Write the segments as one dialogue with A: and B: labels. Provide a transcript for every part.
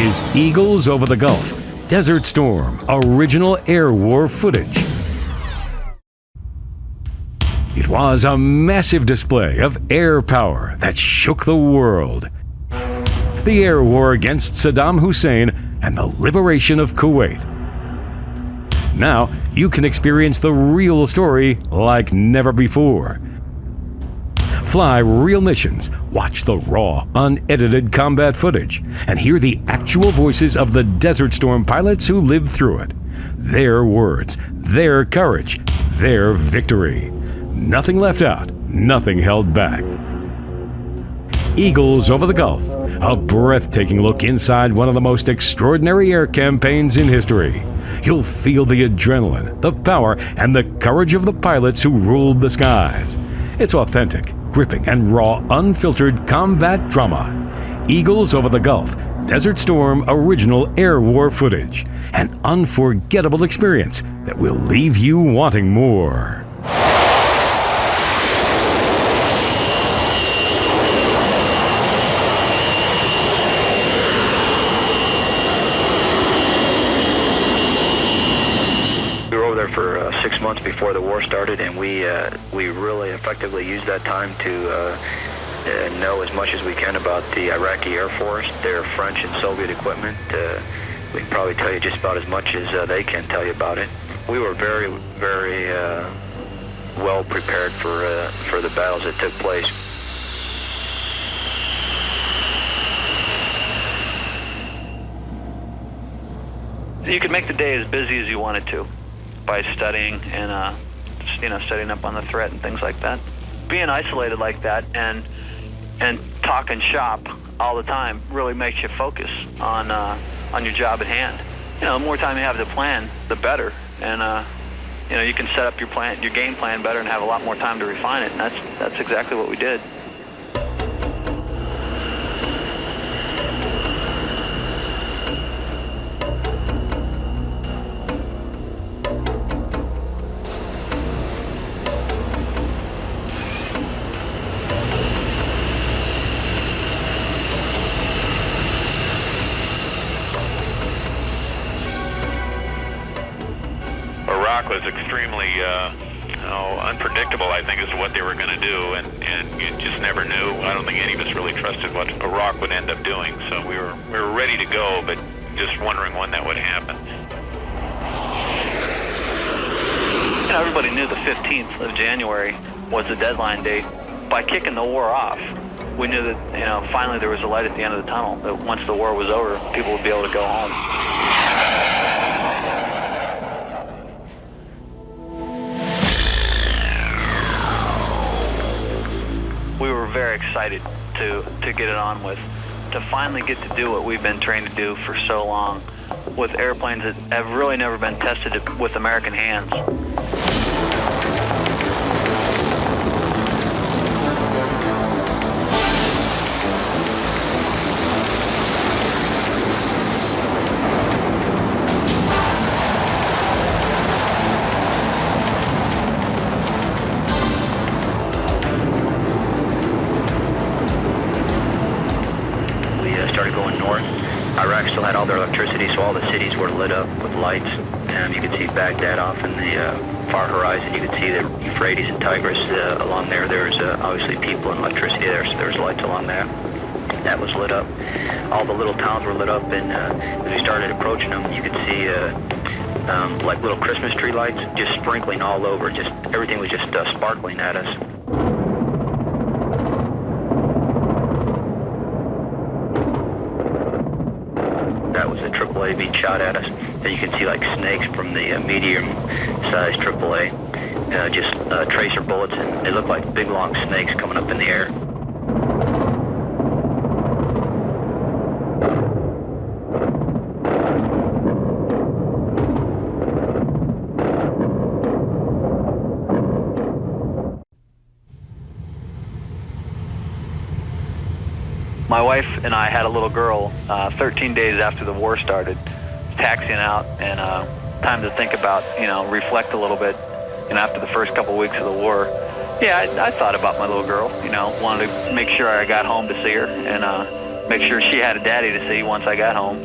A: is Eagles Over the Gulf, Desert Storm, original air war footage. It was a massive display of air power that shook the world. The air war against Saddam Hussein and the liberation of Kuwait. Now you can experience the real story like never before. Fly real missions, watch the raw, unedited combat footage, and hear the actual voices of the Desert Storm pilots who lived through it. Their words, their courage, their victory. Nothing left out, nothing held back. Eagles Over the Gulf, a breathtaking look inside one of the most extraordinary air campaigns in history. You'll feel the adrenaline, the power, and the courage of the pilots who ruled the skies. It's authentic, gripping, and raw, unfiltered combat drama. Eagles Over the Gulf, Desert Storm original air war footage. An unforgettable experience that will leave you wanting more.
B: We were over there for 6 months before the war started, and we really effectively used that time to know as much as we can about the Iraqi Air Force, their French and Soviet equipment. We can probably tell you just about as much as they can tell you about it. We were very, very well prepared for the battles that took place.
C: You could make the day as busy as you wanted to by studying and studying up on the threat and things like that. Being isolated like that and talking shop all the time really makes you focus on your job at hand. The more time you have to plan, the better. And you can set up your game plan better and have a lot more time to refine it. And that's exactly what we did.
D: Iraq was extremely unpredictable, I think, as to what they were going to do, and you just never knew. I don't think any of us really trusted what Iraq would end up doing, so we were ready to go, but just wondering when that would happen.
C: Everybody knew the 15th of January was the deadline date. By kicking the war off, we knew that finally there was a light at the end of the tunnel, that once the war was over, people would be able to go home. We were very excited to get it on with, to finally get to do what we've been trained to do for so long, with airplanes that have really never been tested with American hands.
B: Started going north. Iraq still had all their electricity, so all the cities were lit up with lights. You could see Baghdad off in the far horizon. You could see the Euphrates and Tigris along there. There's obviously people and electricity there, so there's lights along there. That was lit up. All the little towns were lit up, and as we started approaching them, you could see like little Christmas tree lights just sprinkling all over. Just everything was just sparkling at us. That was a AAA being shot at us. And you can see like snakes from the medium-sized AAA, just tracer bullets, and they look like big long snakes coming up in the air.
C: My wife and I had a little girl 13 days after the war started, taxiing out, and time to think about, reflect a little bit, after the first couple weeks of the war. Yeah, I thought about my little girl, wanted to make sure I got home to see her, and make sure she had a daddy to see once I got home.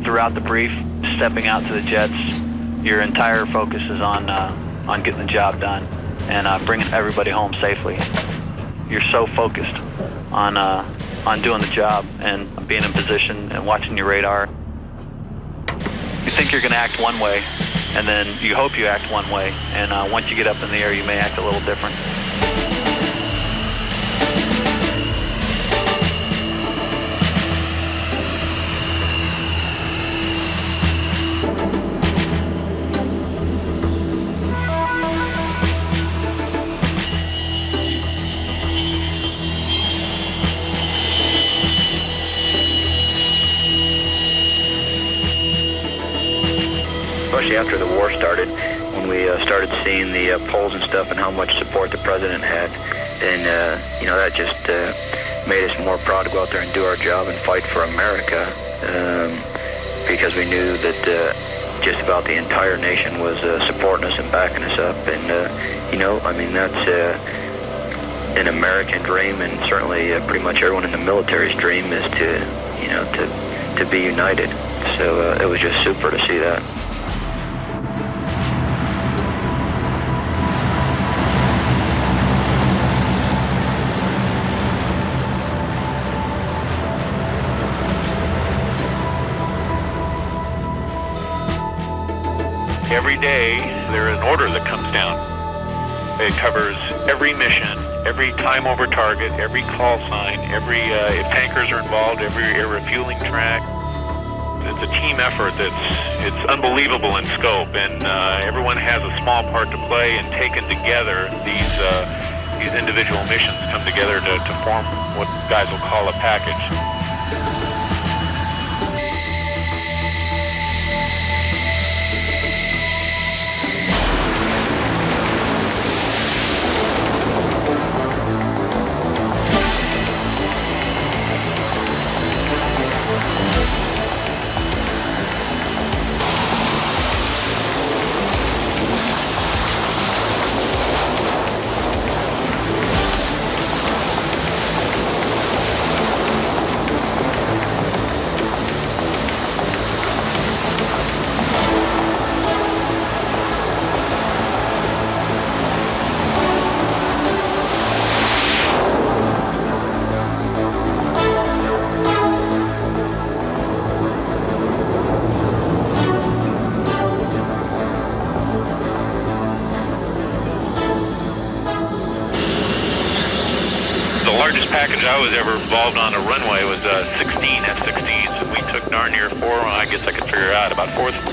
C: Throughout the brief, stepping out to the jets, your entire focus is on getting the job done and bringing everybody home safely. You're so focused on doing the job and being in position and watching your radar. You think you're going to act one way, and then you hope you act one way, and once you get up in the air, you may act a little different.
B: Especially after the war started, when we started seeing the polls and stuff and how much support the president had, and that just made us more proud to go out there and do our job and fight for America, because we knew that just about the entire nation was supporting us and backing us up, and that's an American dream, and certainly pretty much everyone in the military's dream is to be united. So it was just super to see that.
D: Every day, there is an order that comes down. It covers every mission, every time over target, every call sign, if tankers are involved, every air refueling track. It's a team effort it's unbelievable in scope, and everyone has a small part to play, and taken together, these individual missions come together to form what guys will call a package. Package I was ever involved on a runway was 16 F-16s, and we took darn near I guess I could figure out, about 5,000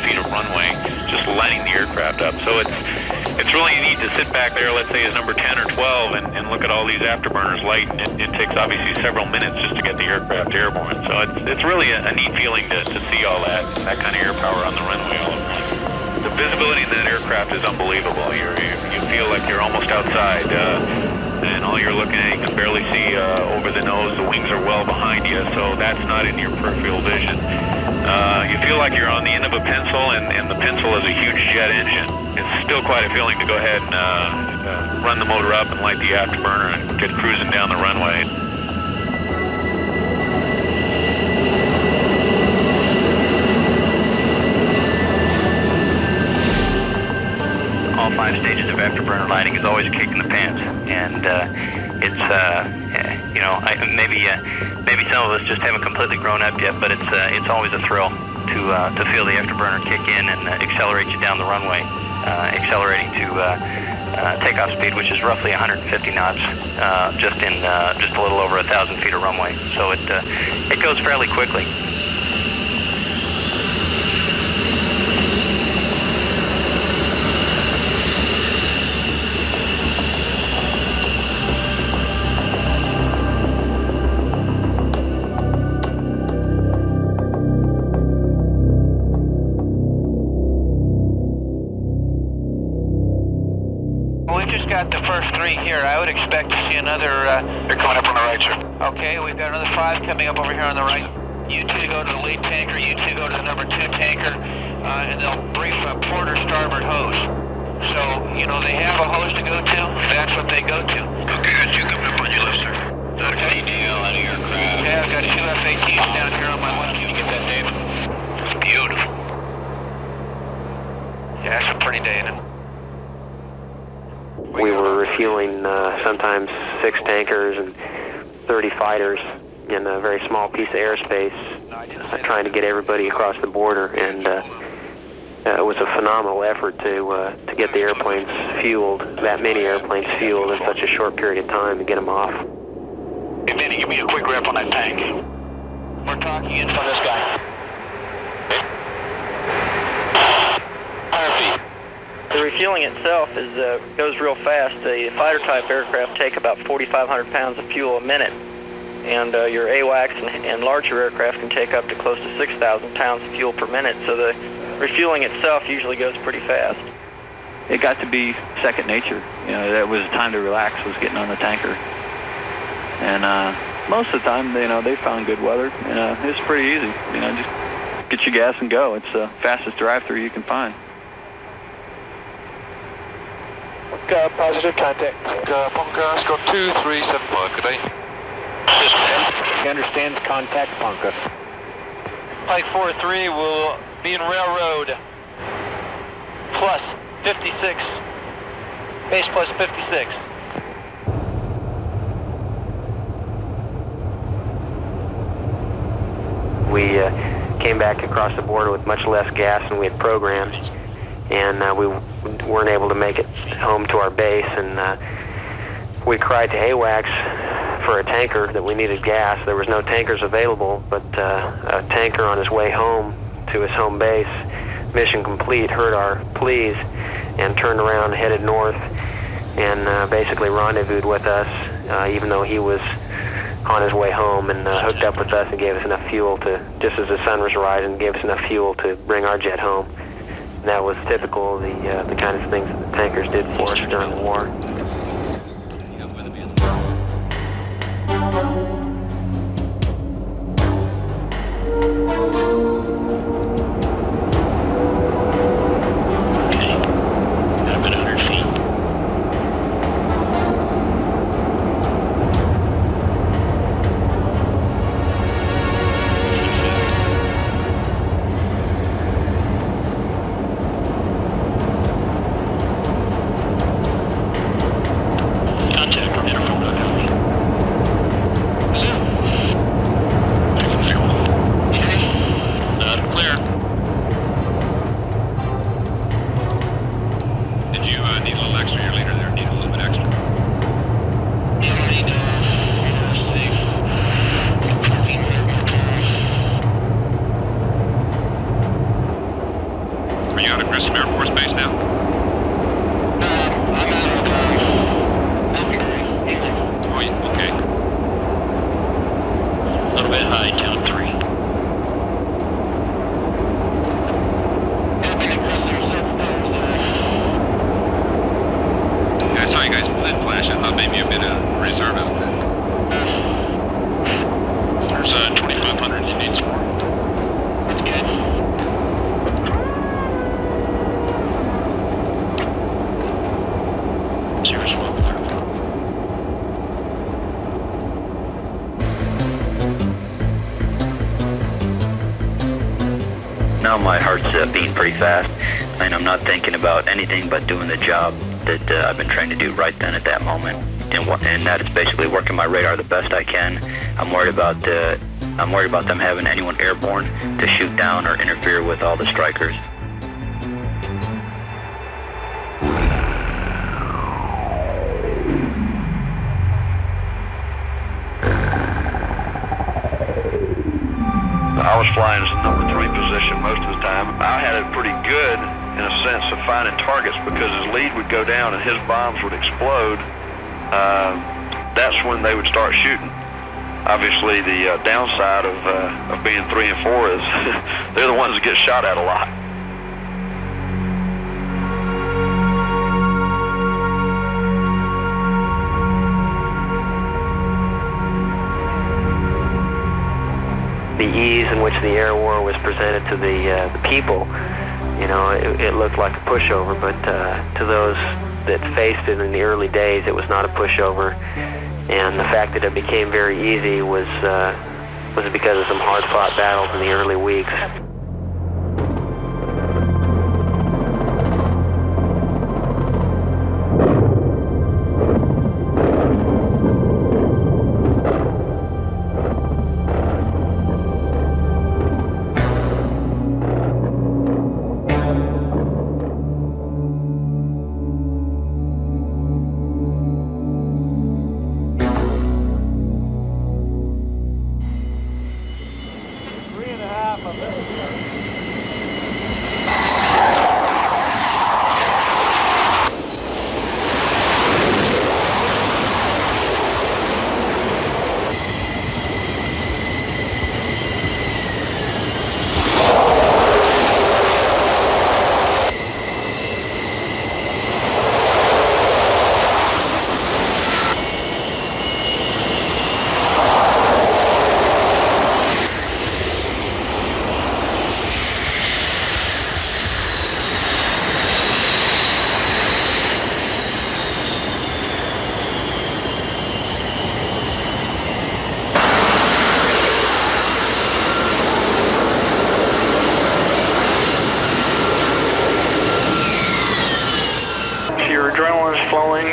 D: feet of runway, just lining the aircraft up. So it's really neat to sit back there, let's say as number 10 or 12, and look at all these afterburners light, and it takes obviously several minutes just to get the aircraft airborne. So it's really a neat feeling to see all that kind of air power on the runway all at once. The visibility in that aircraft is unbelievable. You feel like you're almost outside. And all you're looking at, you can barely see over the nose. The wings are well behind you, so that's not in your peripheral vision. You feel like you're on the end of a pencil, and the pencil is a huge jet engine. It's still quite a feeling to go ahead and run the motor up and light the afterburner and get cruising down the runway.
B: All 5 stages of afterburner lighting is always a kick in the pants, and maybe some of us just haven't completely grown up yet, but it's always a thrill to feel the afterburner kick in and accelerate you down the runway, accelerating to takeoff speed, which is roughly 150 knots, just a little over 1,000 feet of runway. So it goes fairly quickly.
E: Got the first 3 here. I would expect to see another...
F: They're coming up on the right, sir.
E: Okay, we've got another 5 coming up over here on the right. You two go to the lead tanker, you two go to the number 2 tanker, and they'll brief a port or starboard hose. So, you know, they have a hose to go to, that's what they go to.
D: Okay, got you coming up on your left, sir.
E: Okay.
D: CDL out of aircraft.
E: Yeah, I've got 2 F-18s down here on my left. Can you get that, David?
D: It's beautiful.
E: Yeah, it's a pretty day, isn't it?
B: We were refueling sometimes 6 tankers and 30 fighters in a very small piece of airspace, trying to get everybody across the border, and it was a phenomenal effort to get the airplanes fueled, that many airplanes fueled in such a short period of time, and get them off.
D: Hey, Benny, give me a quick rep on that tank.
E: We're talking in from this guy.
D: 100 feet.
F: The refueling itself goes real fast. The fighter-type aircraft take about 4,500 pounds of fuel a minute, and your AWACS and larger aircraft can take up to close to 6,000 pounds of fuel per minute, so the refueling itself usually goes pretty fast.
C: It got to be second nature. You know, that was time to relax, was getting on the tanker. And most of the time, you know, they found good weather, and it's pretty easy. You know, just get your gas and go. It's the fastest drive-through you can find.
E: Positive contact.
G: Ponca, Scott 2375, good day.
E: He understands contact, Ponca. Flight 43 will be in railroad. Plus 56. Base plus 56.
B: We came back across the border with much less gas than we had programmed, and we weren't able to make it home to our base, and we cried to AWACS for a tanker, that we needed gas. There was no tankers available, but a tanker on his way home to his home base, mission complete, heard our pleas and turned around and headed north, and basically rendezvoused with us, even though he was on his way home, and hooked up with us and gave us enough fuel to, just as the sun was rising, gave us enough fuel to bring our jet home. And that was typical of the kind of things that the tankers did for us during the war. Now my heart's beating pretty fast, and I'm not thinking about anything but doing the job that I've been trying to do right then at that moment, and that is basically working my radar the best I can. I'm worried about them having anyone airborne to shoot down or interfere with all the strikers.
H: I was flying as a number 3 position most of the time. I had it pretty good in a sense of finding targets, because his lead would go down and his bombs would explode. That's when they would start shooting. Obviously, the downside of being 3 and 4 is they're the ones that get shot at a lot.
B: The ease
F: in which the air war was presented to the people, you know, it looked like a pushover, but to those that faced it in the early days, it was not a pushover. And the fact that it became very easy was because of some hard-fought battles in the early weeks.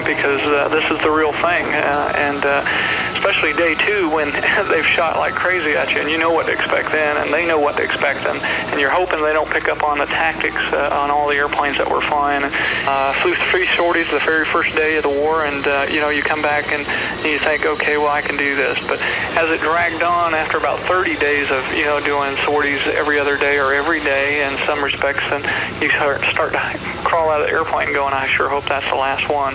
C: Because this is the real thing, and especially day two when they've shot like crazy at you and you know what to expect then and they know what to expect then, and you're hoping they don't pick up on the tactics on all the airplanes that we're flying. Flew 3 sorties the very first day of the war, and you know, you come back and you think, okay, well, I can do this. But as it dragged on, after about 30 days of, you know, doing sorties every other day or every day in some respects, and you start to crawl out of the airplane going, I sure hope that's the last one.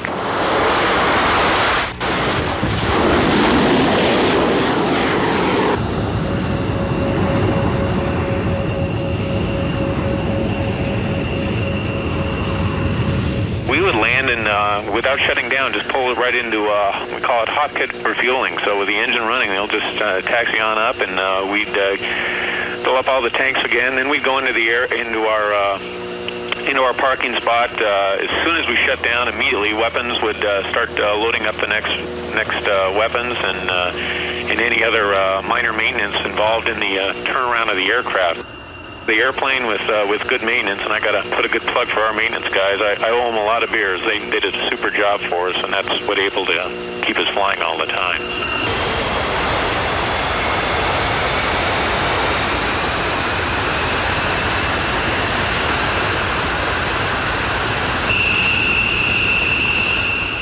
D: We would land and, without shutting down, just pull it right into, we call it hot pit refueling. So with the engine running, they'll just taxi on up, and we'd fill up all the tanks again. Then we'd go into the air, into our parking spot. As soon as we shut down, immediately weapons would start loading up the next weapons and any other minor maintenance involved in the turnaround of the aircraft. The airplane with good maintenance, and I got to put a good plug for our maintenance guys. I owe them a lot of beers. They did a super job for us, and that's what able to keep us flying all the time.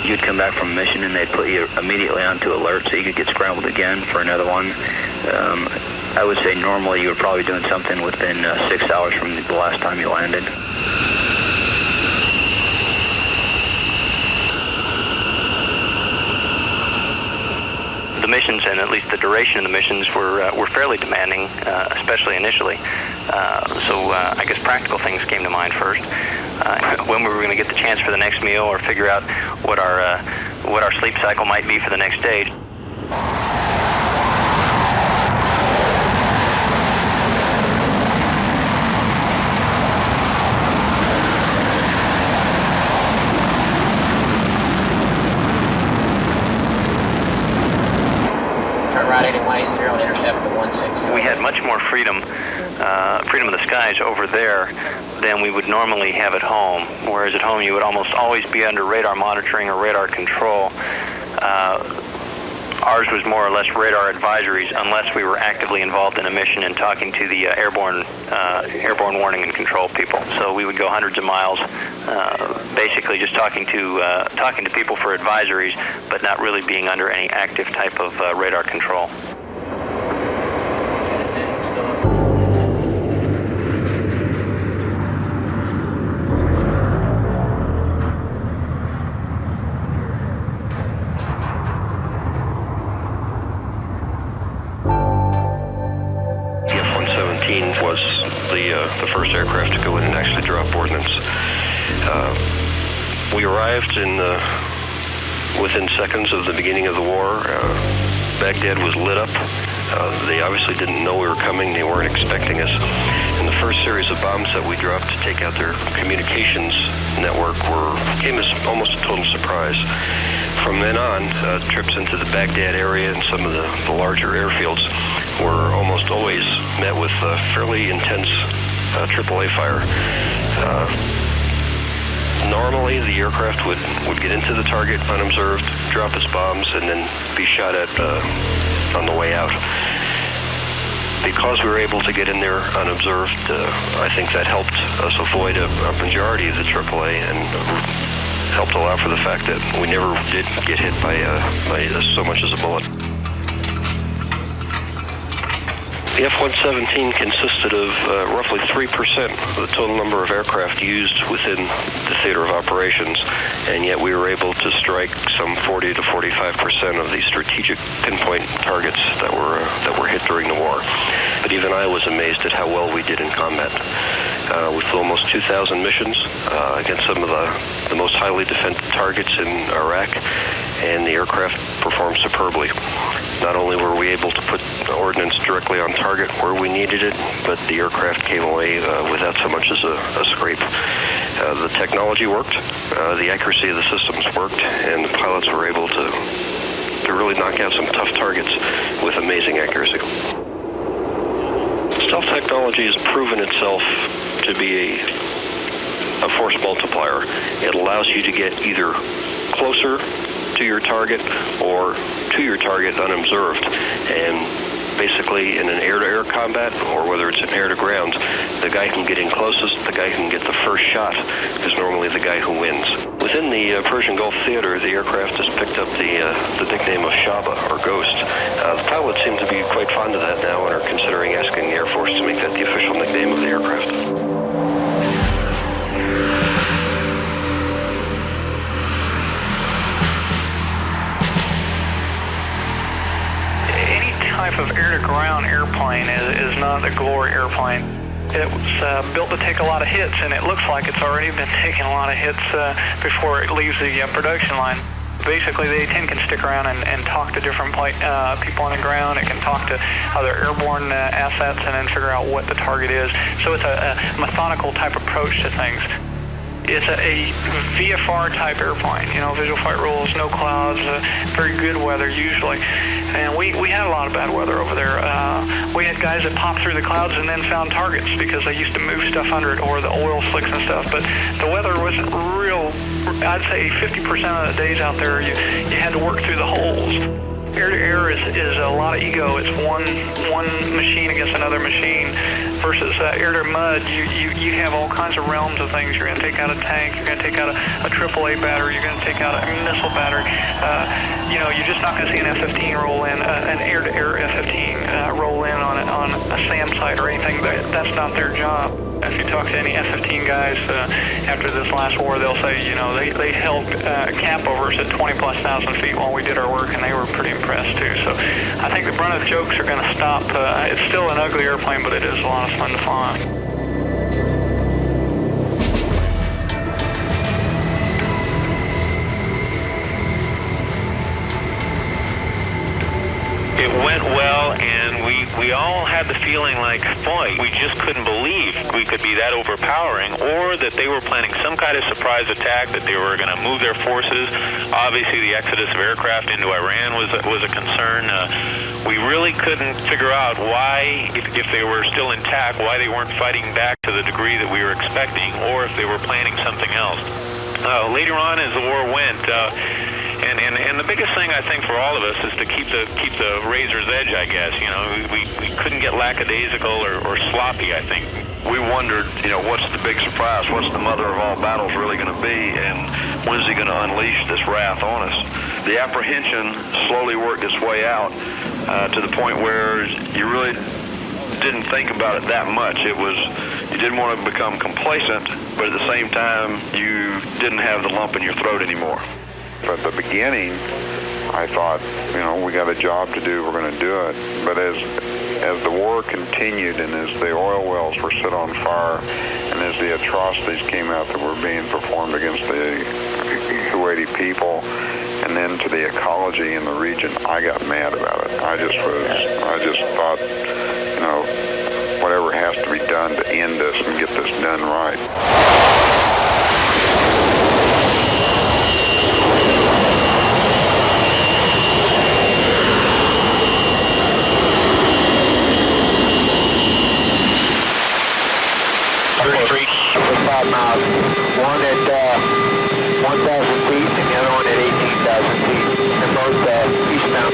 B: You'd come back from a mission and they'd put you immediately onto alert so you could get scrambled again for another one. I would say normally you were probably doing something within 6 hours from the last time you landed.
F: The missions, and at least the duration of the missions, were fairly demanding, especially initially. So I guess practical things came to mind first. When we were going to get the chance for the next meal, or figure out what our sleep cycle might be for the next day. We had much more freedom of the skies over there than we would normally have at home. Whereas at home you would almost always be under radar monitoring or radar control. Ours was more or less radar advisories unless we were actively involved in a mission and talking to the airborne warning and control people. So we would go hundreds of miles, basically just talking to people for advisories, but not really being under any active type of radar control.
H: Was the first aircraft to go in and actually drop ordnance. We arrived within seconds of the beginning of the war. Baghdad was lit up.
I: They obviously didn't know we were coming. They weren't expecting us. And the first series of bombs that we dropped to take out their communications network came as almost a total surprise. From then on, trips into the Baghdad area and some of the larger airfields were almost always met with fairly intense AAA fire. Normally, the aircraft would get into the target unobserved, drop its bombs, and then be shot at on the way out. Because we were able to get in there unobserved, I think that helped us avoid a majority of the AAA and helped allow for the fact that we never did get hit by so much as a bullet. The F-117 consisted of roughly 3% of the total number of aircraft used within the theater of operations, and yet we were able to strike some 40 to 45% of the strategic pinpoint targets that were hit during the war. But even I was amazed at how well we did in combat. We flew almost 2,000 missions against some of the most highly defended targets in Iraq, and the aircraft performed superbly. Not only were we able to put ordnance directly on target where we needed it, but the aircraft came away without so much as a scrape. The technology worked, the accuracy of the systems worked, and the pilots were able to really knock out some tough targets with amazing accuracy. Stealth technology has proven itself to be a force multiplier. It allows you to get either closer to your target or to your target unobserved. And basically in an air-to-air combat, or whether it's an air-to-ground, the guy who can get in closest, the guy who can get the first shot, is normally the guy who wins. Within the Persian Gulf theater, the aircraft has picked up the nickname of Shaba, or Ghost. The pilots seem to be quite fond of that now and are considering asking the Air Force to make that the official nickname of the aircraft.
C: Type of air-to-ground airplane is not a glory airplane. It was built to take a lot of hits, and it looks like it's already been taking a lot of hits before it leaves the production line. Basically, the A-10 can stick around and talk to different people on the ground. It can talk to other airborne assets and then figure out what the target is. So it's a methodical type approach to things. It's a VFR type airplane, visual flight rules, no clouds, very good weather usually. And we had a lot of bad weather over there. We had guys that popped through the clouds and then found targets because they used to move stuff under it, or the oil slicks and stuff. But the weather wasn't real. I'd say 50% of the days out there, you had to work through the holes. Air-to-air is a lot of ego. It's one machine against another machine. Versus air-to-mud, you have all kinds of realms of things. You're going to take out a tank. You're going to take out a AAA battery. You're going to take out a missile battery. You're just not going to see an F-15 roll in, an air-to-air F-15 roll in on a SAM site or anything. That's not their job. If you talk to any F-15 guys after this last war, they'll say, they held cap over us at 20,000+ feet while we did our work, and they were pretty impressed too. So I think the brunt of the jokes are going to stop. It's still an ugly airplane, but it is a lot of fun to fly.
D: It went well, and we all had the feeling like, boy, we just couldn't believe we could be that overpowering, or that they were planning some kind of surprise attack, that they were going to move their forces. Obviously, the exodus of aircraft into Iran was a concern. We really couldn't figure out why, if they were still intact, why they weren't fighting back to the degree that we were expecting, or if they were planning something else. Later on, as the war went, and the biggest thing I think for all of us is to keep the razor's edge, I guess. We couldn't get lackadaisical or sloppy, I think.
H: We wondered, what's the big surprise? What's the mother of all battles really going to be? And when's he going to unleash this wrath on us? The apprehension slowly worked its way out to the point where you really didn't think about it that much. You didn't want to become complacent, but at the same time, you didn't have the lump in your throat anymore.
J: At the beginning, I thought, we got a job to do, we're going to do it. But as the war continued, and as the oil wells were set on fire, and as the atrocities came out that were being performed against the Kuwaiti people, and then into the ecology in the region, I got mad about it. I just thought, you know, whatever has to be done to end this and get this done right.
E: Street, 5 miles. One at 1,000 feet and the other one at 18,000 feet. They're both eastbound.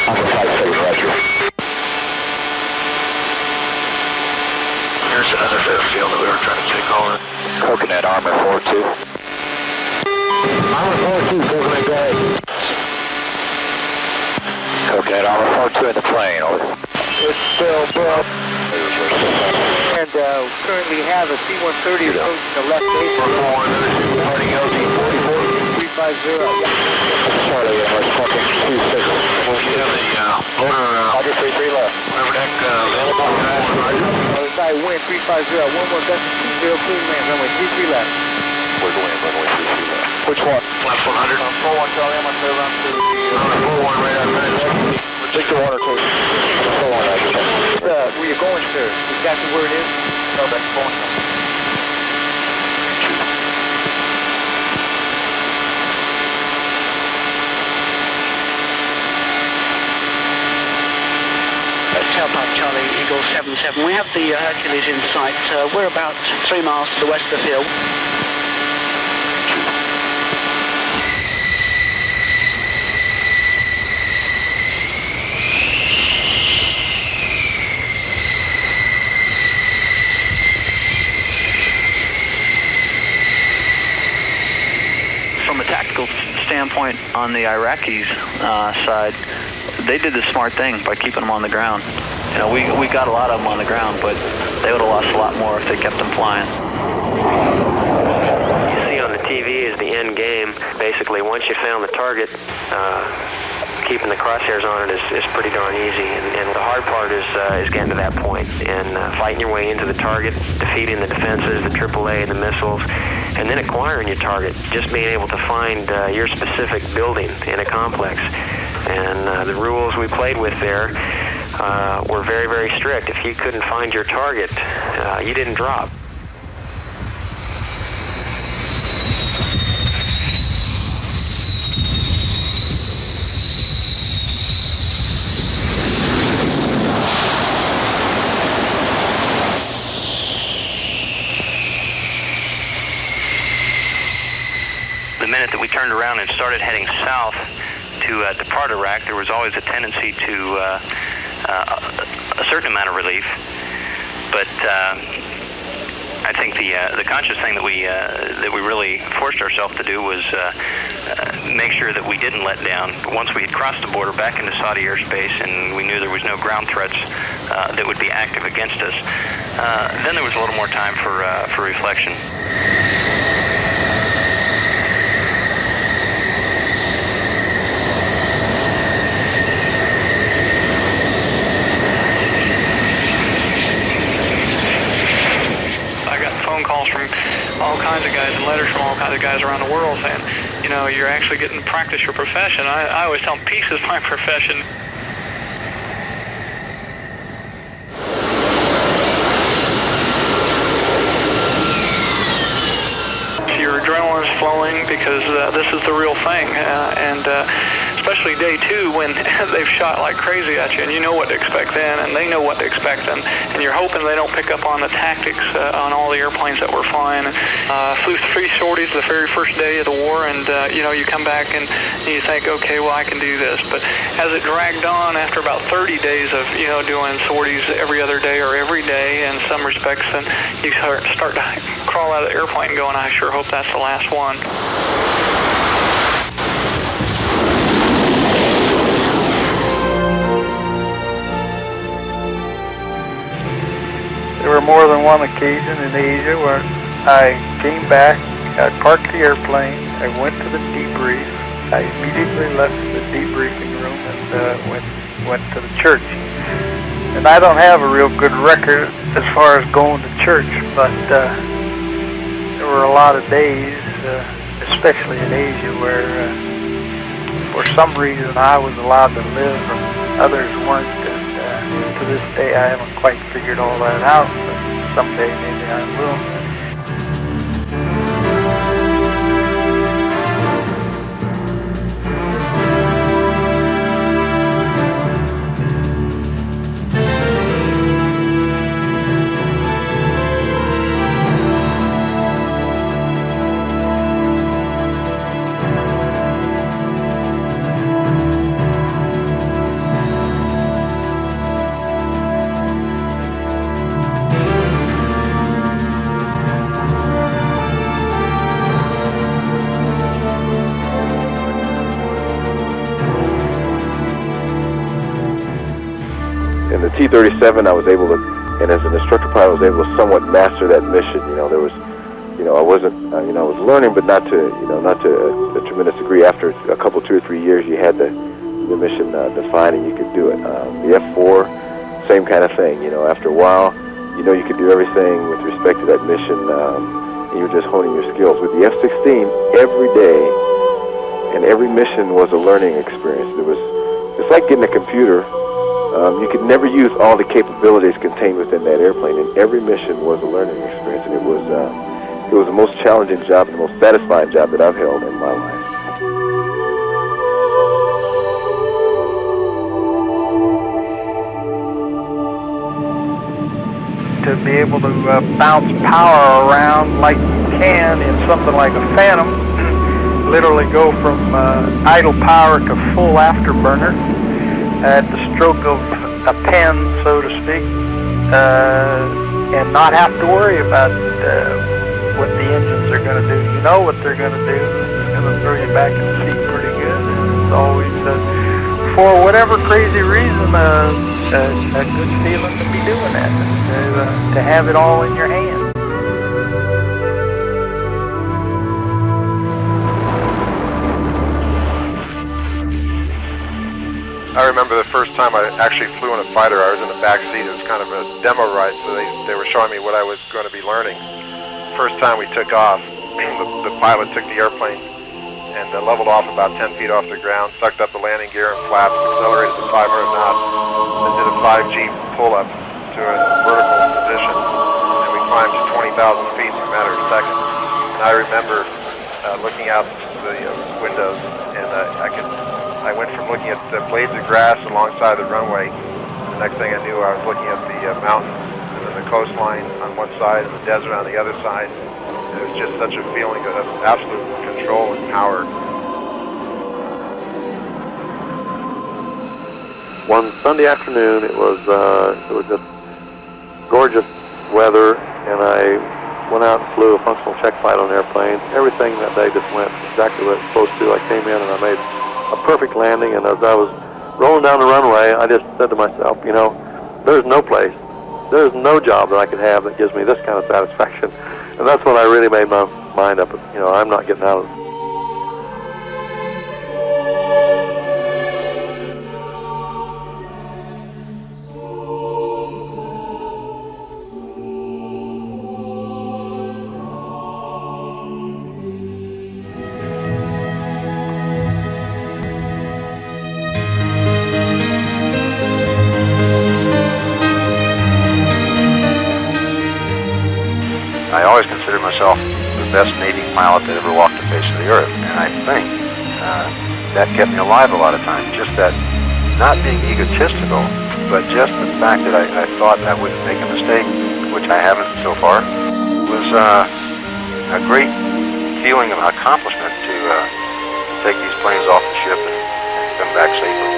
E: Alpha 57, roger. Here's another fifth field that we were trying to take on. Coconut Armor 4-2. Armor 4-2, Coconut, go ahead. Coconut Armor 4-2 in the plane, over. It's still built. And currently have a C-130 approaching the left base. Starting LG 44 350. Charlie, we're talking 26. We have the motor. Roger 33 left. Whatever deck available. Side wind 350. 11 Vessel 20 clean land. Runway 33 left. We're going runway 33 left. Which one? Left 100. 41 Charlie. I'm going to run to the 41 right out there. Victor 1 or 2. 41 right. Where you going, sir? Exactly where it is? No, that's going.
K: Tailpipe Charlie, Eagle 77. We have the Hercules in sight. We're about 3 miles to the west of the field.
C: Standpoint on the Iraqis' side, they did the smart thing by keeping them on the ground. You know, we got a lot of them on the ground, but they would have lost a lot more if they kept them flying.
F: You see on the TV is the end game. Basically, once you found the target, keeping the crosshairs on it is pretty darn easy. And the hard part is getting to that point and fighting your way into the target, defeating the defenses, the AAA, the missiles, and then acquiring your target, just being able to find your specific building in a complex. And the rules we played with there were very, very strict. If you couldn't find your target, you didn't drop.
B: The minute that we turned around and started heading south to depart Iraq, there was always a tendency to a certain amount of relief. But I think the conscious thing that we really forced ourselves to do was make sure that we didn't let down. Once we had crossed the border back into Saudi airspace and we knew there was no ground threats that would be active against us, then there was a little more time for reflection.
C: Calls from all kinds of guys and letters from all kinds of guys around the world saying, you know, you're actually getting to practice your profession. I always tell them peace is my profession. Your adrenaline's flowing because this is the real thing, and especially day 2 when they've shot like crazy at you and you know what to expect then and they know what to expect then, and you're hoping they don't pick up on the tactics on all the airplanes that we're flying. Flew 3 sorties the very first day of the war, and you know, you come back and you think, okay, well, I can do this. But as it dragged on, after about 30 days of, you know, doing sorties every other day or every day in some respects, then you start to crawl out of the airplane going, I sure hope that's the last one.
L: There were more than one occasion in Asia where I came back, I parked the airplane, I went to the debrief, I immediately left the debriefing room and went to the church. And I don't have a real good record as far as going to church, but there were a lot of days, especially in Asia, where for some reason I was allowed to live and others weren't. And to this day I haven't quite figured all that out, but someday maybe I will.
M: In the T-37, I was able to, and as an instructor pilot, I was able to somewhat master that mission. There was, I wasn't, I was learning, but not to a tremendous degree. After a couple, 2 or 3 years, you had the mission defined, and you could do it. The F-4, same kind of thing. After a while, you could do everything with respect to that mission, and you were just honing your skills. With the F-16, every day and every mission was a learning experience. It's like getting a computer. You could never use all the capabilities contained within that airplane, and every mission was a learning experience, and it was the most challenging job and the most satisfying job that I've held in my life.
L: To be able to bounce power around like you can in something like a Phantom, literally go from idle power to full afterburner at the stroke of a pen, so to speak, and not have to worry about what the engines are going to do. You know what they're going to do. It's going to throw you back in the seat pretty good. And it's always, for whatever crazy reason, a good feeling to be doing that, to have it all in your hands.
N: I remember the first time I actually flew in a fighter. I was in the back seat. It was kind of a demo ride, so they were showing me what I was going to be learning. First time we took off, the pilot took the airplane and leveled off about 10 feet off the ground, sucked up the landing gear and flaps, accelerated to 500 knots, then did a 5G pull-up to a vertical position, and we climbed to 20,000 feet in a matter of seconds. And I remember looking out the windows, and I went from looking at the blades of grass alongside the runway. The next thing I knew, I was looking at the mountains and then the coastline on one side and the desert on the other side. It was just such a feeling of absolute control and power.
O: One Sunday afternoon, it was just gorgeous weather, and I went out and flew a functional check flight on an airplane. Everything that day just went exactly what it was supposed to. I came in and I made a perfect landing, and as I was rolling down the runway, I just said to myself, there's no place, there's no job that I could have that gives me this kind of satisfaction. And that's when I really made my mind up, I'm not getting out of it.
P: I always considered myself the best Navy pilot that ever walked the face of the earth, and I think that kept me alive a lot of times. Just that, not being egotistical, but just the fact that I thought I wouldn't make a mistake, which I haven't so far, was a great feeling of accomplishment to take these planes off the ship and come back safely.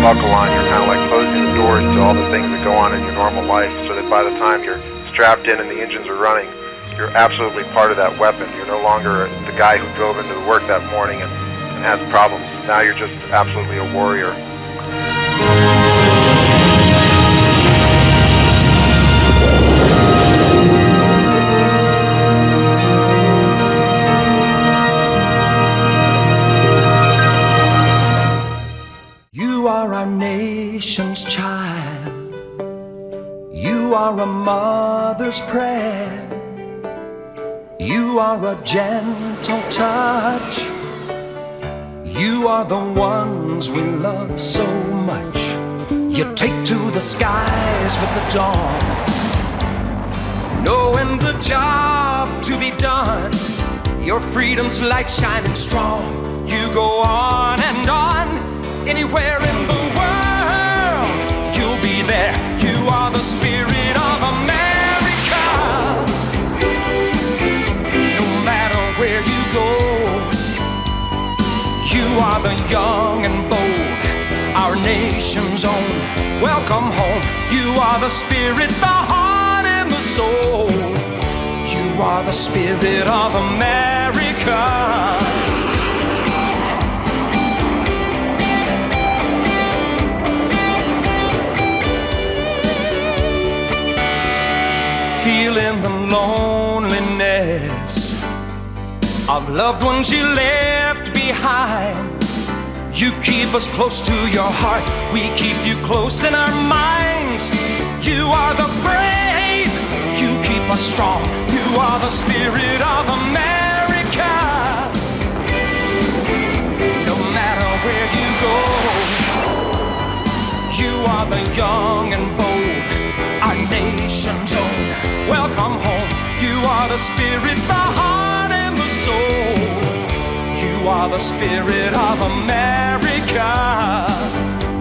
N: Buckle on, you're kind of like closing the doors to all the things that go on in your normal life, so that by the time you're strapped in and the engines are running, you're absolutely part of that weapon. You're no longer the guy who drove into work that morning and has problems. Now you're just absolutely a warrior.
Q: mother's prayer. You are a gentle touch. You are the ones we love so much. You take to the skies with the dawn, knowing the job to be done. Your freedom's light shining strong. You go on and on, anywhere in the world, you'll be there. You are the spirit of America. No matter where you go, you are the young and bold, our nation's own. Welcome home. You are the spirit, the heart and the soul. You are the spirit of America. Feeling the loneliness of loved ones you left behind. You keep us close to your heart. We keep you close in our minds. You are the brave. You keep us strong. You are the spirit of America. No matter where you go, you are the young and bold, our nation's own. Welcome home. You are the spirit, the heart and the soul. You are the spirit of America.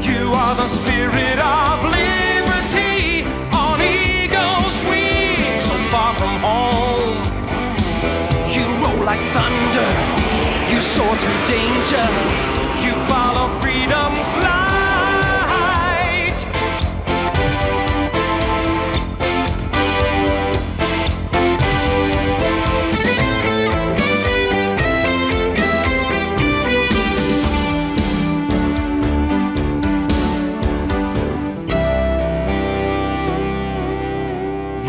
Q: You are the spirit of liberty on eagle's wings, so far from home. You roll like thunder. You soar through danger. You follow freedom's light.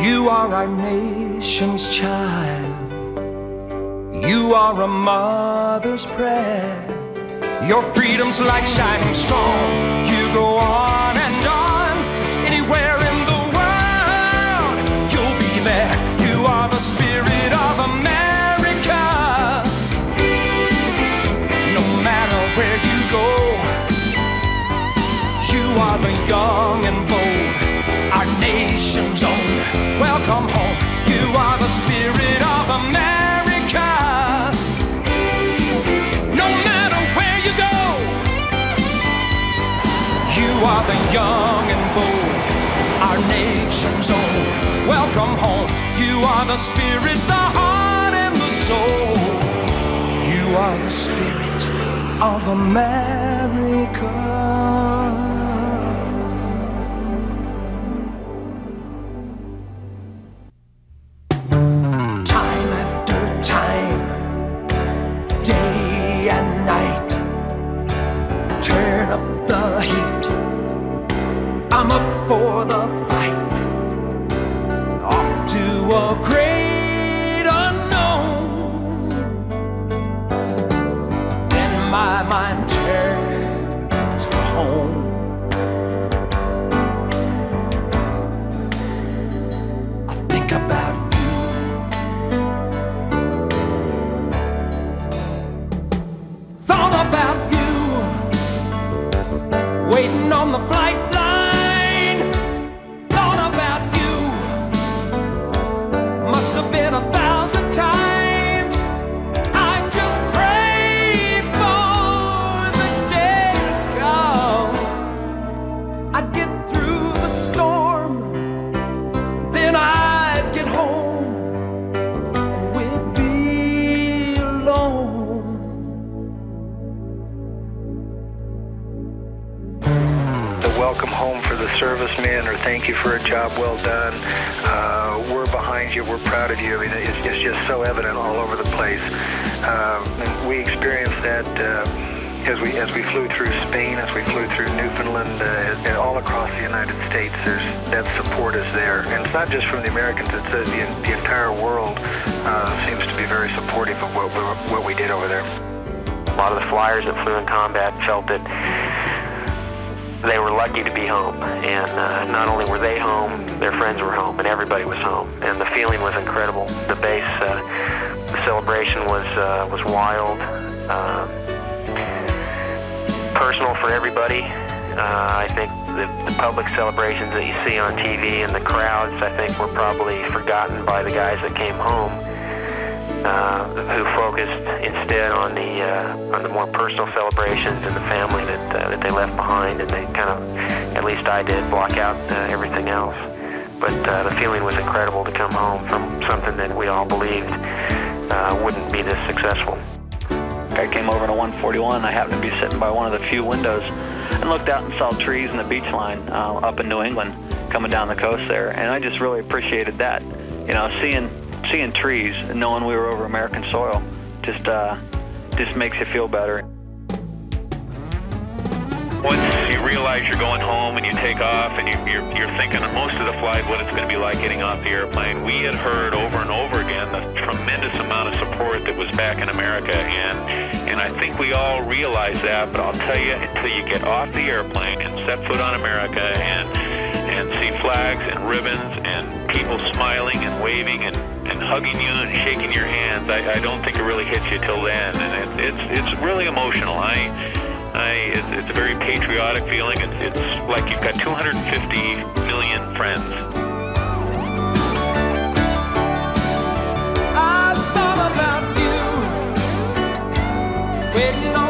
Q: You are our nation's child. You are a mother's prayer. Your freedom's light shining strong. You go on and on, anywhere in the world, you'll be there. You are the spirit of America. No matter where you go, you are the young and bold, our nation's own. Welcome home. You are the spirit of America. No matter where you go, you are the young and bold, our nation's own. Welcome home. You are the spirit, the heart and the soul. You are the spirit of America. I'm up for the fight, off to a great unknown. Then my mind turns to home. I think about you. Thought about you, waiting on the flight line.
P: Welcome home for the servicemen, or thank you for a job well done. We're behind you. We're proud of you. I mean, it's just so evident all over the place. And we experienced that as we flew through Spain, as we flew through Newfoundland, and all across the United States. That support is there, and it's not just from the Americans. It's the entire world seems to be very supportive of what we did over there.
F: A lot of the flyers that flew in combat felt that they were lucky to be home. And not only were they home, their friends were home, and everybody was home. And the feeling was incredible. The base, the celebration was wild, personal for everybody. I think the public celebrations that you see on TV and the crowds, I think, were probably forgotten by the guys that came home, who focused instead on the more personal celebrations and the family that they left behind, and they kind of, at least I did, block out everything else. But the feeling was incredible to come home from something that we all believed wouldn't be this successful.
C: I came over in a 141. I happened to be sitting by one of the few windows and looked out and saw trees and the beach line up in New England coming down the coast there, and I just really appreciated that. You know, seeing trees and knowing we were over American soil just makes you feel better.
D: Once you realize you're going home and you take off and you're thinking on most of the flight what it's going to be like getting off the airplane, we had heard over and over again the tremendous amount of support that was back in America, and I think we all realize that, but I'll tell you, until you get off the airplane and set foot on America and see flags and ribbons and people smiling and waving and hugging you and shaking your hands, I don't think it really hits you till then, and it's really emotional. It's a very patriotic feeling. It's like you've got 250 million friends.
Q: I thought about you, waiting on